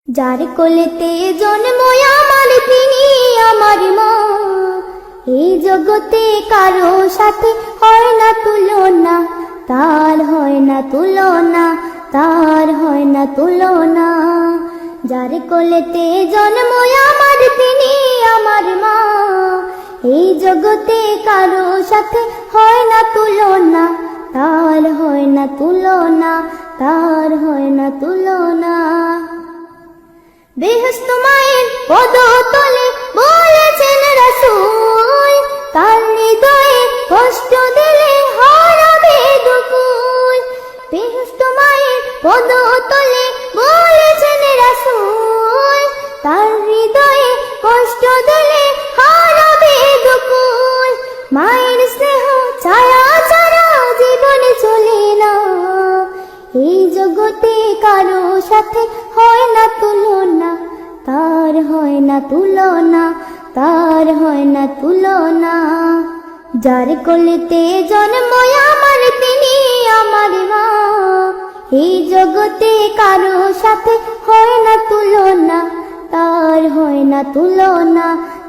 যার কোলেতে জন্ম আমার তিনি আমার মা। এই জগতে কারো সাথে হয় না তুলনা, তার হয় না তুলনা, তার হয় না তুলনা। যার কোলেতে জন্ম আমার তিনি আমার মা। এই জগতে কারো সাথে হয় না তুলনা, তার হয় না তুলনা, তার হয় না তুলনা। বেহেশত মায়ের পদতলে বলেছেন রাসূল, তার হৃদয়ে কষ্ট দিলে হারাবে দুকুল। বেহেশত মায়ের পদতলে বলেছেন রাসূল, তার হৃদয়ে কষ্ট দিলে হারাবে দুকুল। মায়ের স্নেহ ছায়া ছাড়া জীবন চলে না। এই জগতে কারো সাথে হয় না তুলনা, তার হয় না তুলনা, তার হয় না তুলনা। যার কোলেতে জন্ম আমার তিনি আমার মা। এই জগতে কারো সাথে হয় না তুলনা, তার হয় না তুলনা,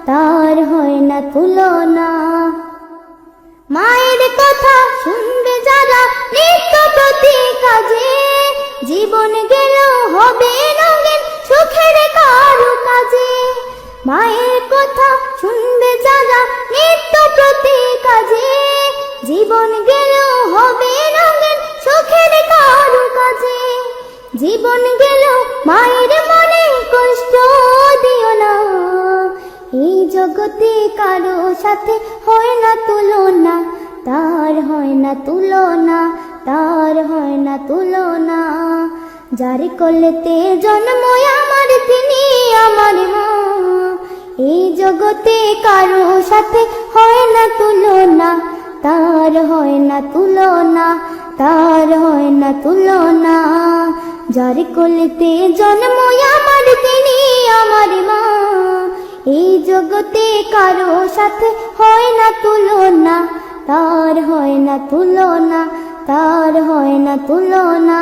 তার হয় না তুলনা। মায়ের কথা শুনবে যারা নিত্য প্রতি কাজে, জীবন গেল হবে রঙিন সুখের কারু কাজে। মায়ের কথা শুনবে যারা নিত্য প্রতি কাজে, জীবন গেল হবে রঙিন সুখের কারু কাজে। জীবন গেল মায়ের মনে কষ্ট দিও না। এই জগতে কারো সাথে হয় না তুলনা, তার হয় না তুলনা, তার হয় না তুলনা। যার কোলেতে জন্ম আমার তিনি আমার মা। এই জগতে কারো সাথে হয় না তুলনা, তার হয় না তুলনা, তার হয় না তুলনা। যার কোলেতে জন্ম আমার তিনি আমার মা। এই জগতে কারো সাথে হয় না তুলনা, তার হয় না তুলনা, তার হয় না তুলনা।